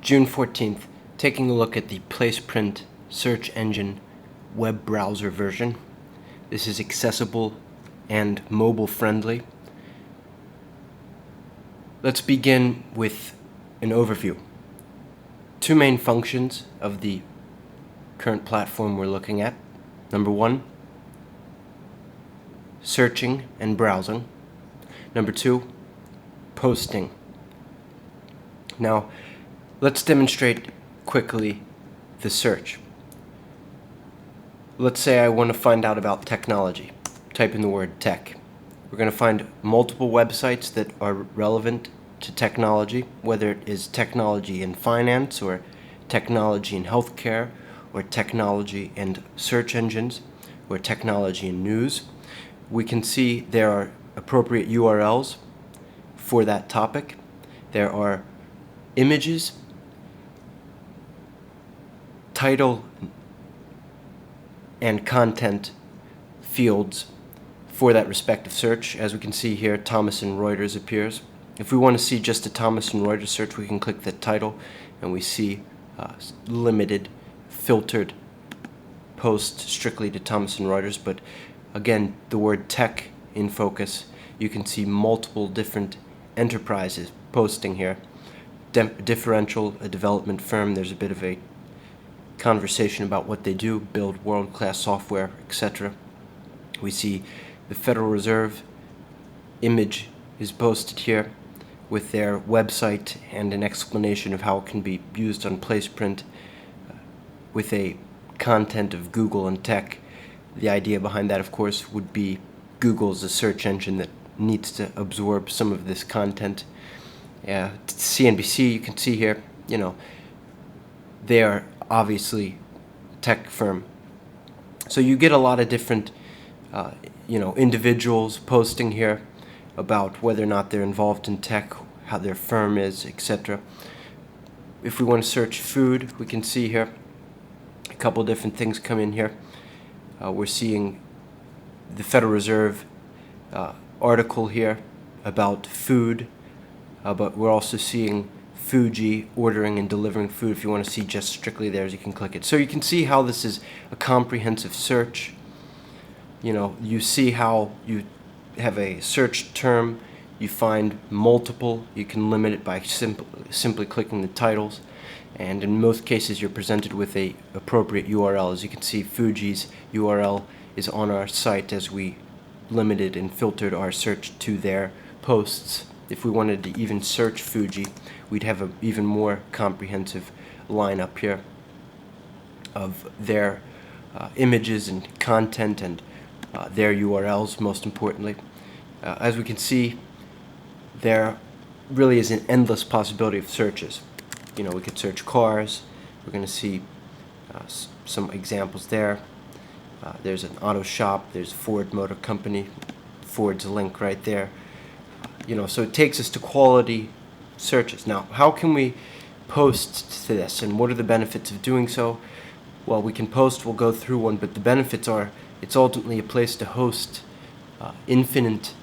June 14th, taking a look at the placeprint search engine web browser version. This is accessible and mobile friendly. Let's begin with an overview. Two main functions of the current platform we're looking at. Number one, searching and browsing. Number two, posting. Now, let's demonstrate quickly the search. Let's say I want to find out about technology. Type in the word tech. We're going to find multiple websites that are relevant to technology, whether it is technology in finance or technology in healthcare or technology and search engines or technology in news. We can see there are appropriate URLs for that topic. There are images, title, and content fields for that respective search. As we can see here, Thomson Reuters appears. If we want to see just a Thomson Reuters search, we can click the title and we see limited, filtered posts strictly to Thomson Reuters. But again, the word tech in focus, you can see multiple different enterprises posting here. Differential, a development firm, there's a bit of a conversation about what they do, build world-class software, etc. We see the Federal Reserve image is posted here with their website and an explanation of how it can be used on placeprint with a content of Google and tech. The idea behind that, of course, would be Google's a search engine that needs to absorb some of this content. CNBC, you can see here, they are obviously a tech firm. So you get a lot of different, individuals posting here about whether or not they're involved in tech, how their firm is, etc. If we want to search food, we can see here a couple different things come in here. We're seeing the Federal Reserve article here about food, but we're also seeing Fuji ordering and delivering food. If you want to see just strictly theirs, you can click it. So you can see how this is a comprehensive search. You see how you have a search term, you find multiple, you can limit it by simply clicking the titles, and in most cases you're presented with a appropriate URL. As you can see, Fuji's URL is on our site as we limited and filtered our search to their posts. If we wanted to even search Fuji, we'd have an even more comprehensive lineup here of their images and content and their URLs, most importantly. As we can see, there really is an endless possibility of searches. We could search cars. We're going to see some examples there. There's an auto shop. There's Ford Motor Company. Ford's link right there. So it takes us to quality searches. Now, how can we post to this, and what are the benefits of doing so? Well, we can post, we'll go through one, but the benefits are it's ultimately a place to host infinite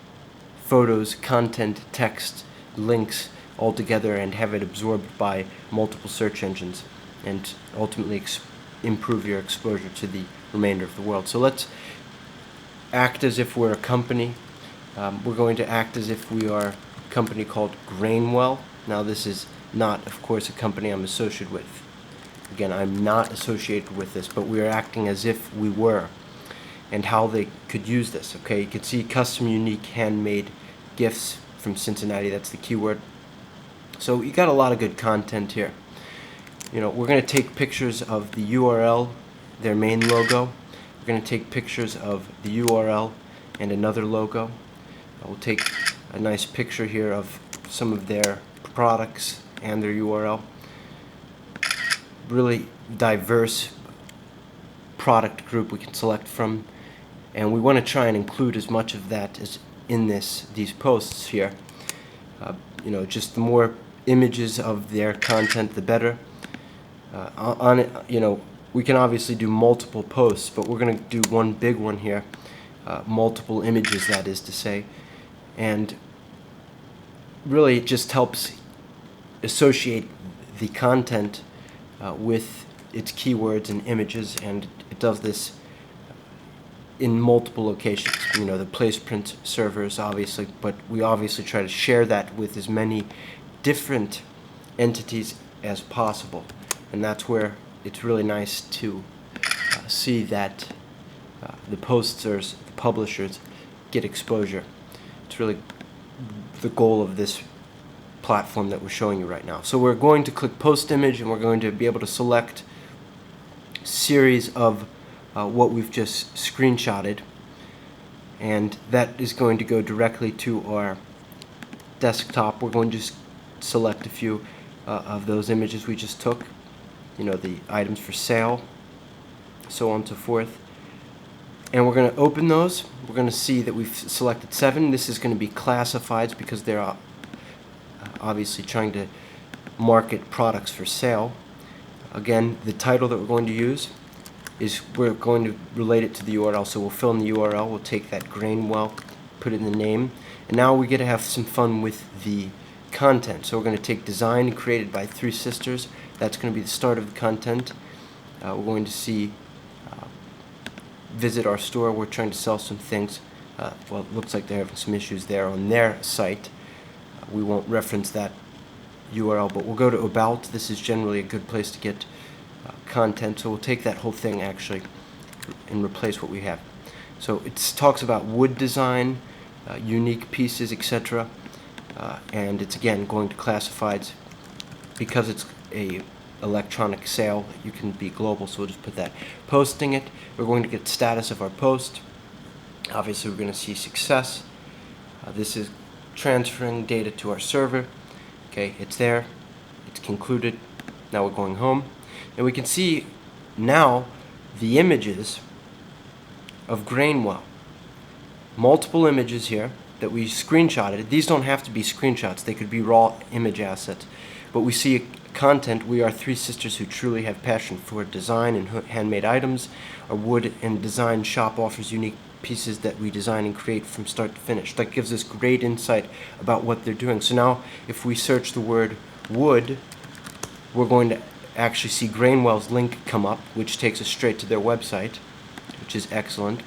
photos, content, text, links all together and have it absorbed by multiple search engines and ultimately improve your exposure to the remainder of the world. So let's act as if we're a company. We're going to act as if we are a company called Grainwell. Now, this is not, of course, a company I'm associated with. Again, I'm not associated with this, but we are acting as if we were, and how they could use this. Okay, you can see custom, unique, handmade gifts from Cincinnati. That's the keyword. So you got a lot of good content here. We're going to take pictures of the URL, their main logo. We're going to take pictures of the URL and another logo. We'll take a nice picture here of some of their products and their URL. Really diverse product group we can select from, and we want to try and include as much of that as in these posts here. Just the more images of their content, the better. We can obviously do multiple posts, but we're going to do one big one here, multiple images, that is to say, and really it just helps associate the content with its keywords and images, and it does this in multiple locations. You know, the placeprint servers, obviously, but we obviously try to share that with as many different entities as possible, and that's where it's really nice to see that the posters, the publishers, get exposure. It's really the goal of this platform that we're showing you right now. So we're going to click post image, and we're going to be able to select series of what we've just screenshotted, and that is going to go directly to our desktop. We're going to just select a few of those images we just took, you know, the items for sale, so on and so forth, and we're going to open those. We're going to see that we've selected 7. This is going to be classifieds because they're obviously trying to market products for sale. Again, the title that we're going to use is, we're going to relate it to the URL, so we'll fill in the URL, we'll take that Grainwell, put it in the name, and now we get to have some fun with the content. So we're going to take design created by 3 sisters. That's going to be the start of the content. We're going to see visit our store. We're trying to sell some things. Well, it looks like they're having some issues there on their site. We won't reference that URL, but we'll go to about. This is generally a good place to get content, so we'll take that whole thing actually and replace what we have. So it talks about wood design, unique pieces, etc., and it's again going to classifieds. Because it's a electronic sale, you can be global, so we'll just put that. Posting it, we're going to get status of our post. Obviously we're going to see success. This is transferring data to our server. Okay, it's there, it's concluded. Now we're going home, and we can see now the images of Grainwell. Multiple images here that we screenshotted. These don't have to be screenshots, they could be raw image assets, but we see content. We are 3 sisters who truly have passion for design and handmade items. Our wood and design shop offers unique pieces that we design and create from start to finish. That gives us great insight about what they're doing. So now if we search the word wood, we're going to actually see Grainwell's link come up, which takes us straight to their website, which is excellent.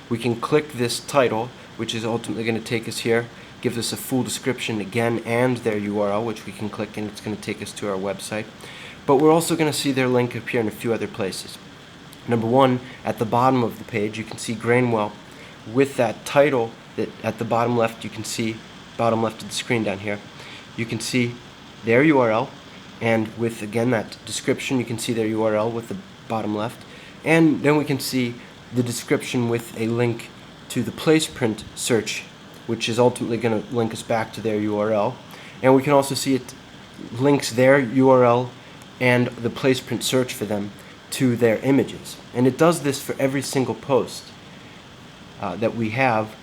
We can click this title, which is ultimately going to take us here, gives us a full description again and their URL, which we can click, and it's going to take us to our website. But we're also going to see their link appear in a few other places. Number 1, at the bottom of the page, you can see Grainwell with that title. That at the bottom left, you can see, bottom left of the screen down here, you can see their URL, and with again that description, you can see their URL with the bottom left, and then we can see the description with a link to the placeprint search, which is ultimately going to link us back to their URL. And we can also see it links their URL and the placeprint search for them to their images. And it does this for every single post that we have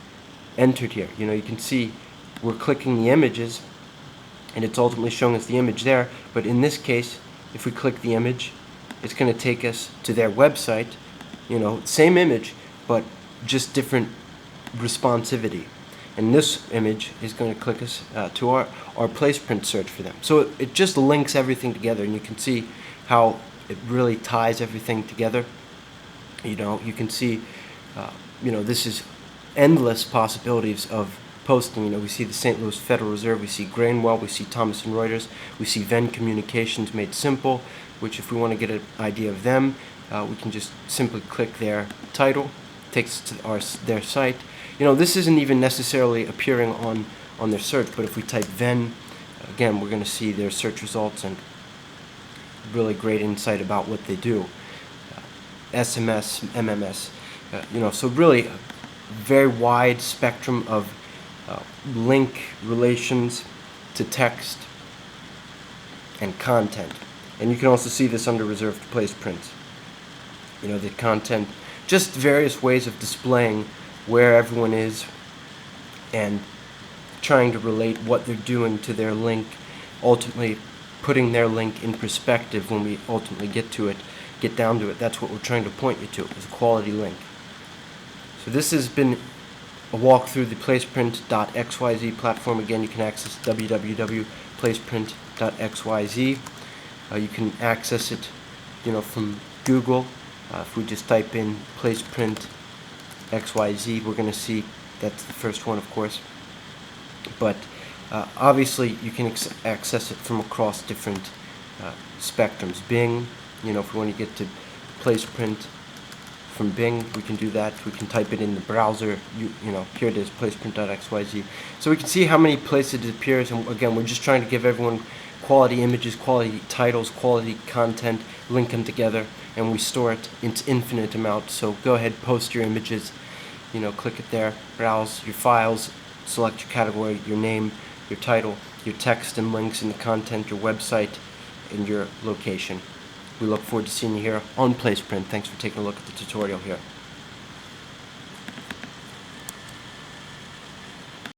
entered here. You know, you can see we're clicking the images, and it's ultimately showing us the image there. But in this case, if we click the image, it's going to take us to their website. You know, same image, but just different responsivity. And this image is going to click us to our placeprint search for them. So it just links everything together, and you can see how it really ties everything together. You know, you can see, you know, this is endless possibilities of posting. You know, we see the St. Louis Federal Reserve, we see Grainwell, we see Thomas & Reuters, we see Venn Communications Made Simple, which if we want to get an idea of them, we can just simply click their title, takes us to their site. You know, this isn't even necessarily appearing on their search, but if we type Venn, again, we're going to see their search results and really great insight about what they do. SMS, MMS, you know, so really a very wide spectrum of link relations to text and content. And you can also see this under reserved placeprints. You know, the content, just various ways of displaying where everyone is and trying to relate what they're doing to their link, ultimately putting their link in perspective when we ultimately get down to it. That's what we're trying to point you to, is a quality link. So this has been a walk through the placeprint.xyz platform. Again, you can access www.placeprint.xyz. You can access it, from Google. If we just type in placeprint XYZ, we're going to see that's the first one, of course. But obviously, you can access it from across different spectrums. Bing, if we want to get to placeprint from Bing, we can do that. We can type it in the browser. Here it is, placeprint.xyz. So we can see how many places it appears. And again, we're just trying to give everyone quality images, quality titles, quality content, link them together, and we store it in infinite amounts. So go ahead, post your images. Click it there, browse your files, select your category, your name, your title, your text and links and the content, your website, and your location. We look forward to seeing you here on Placeprint. Thanks for taking a look at the tutorial here.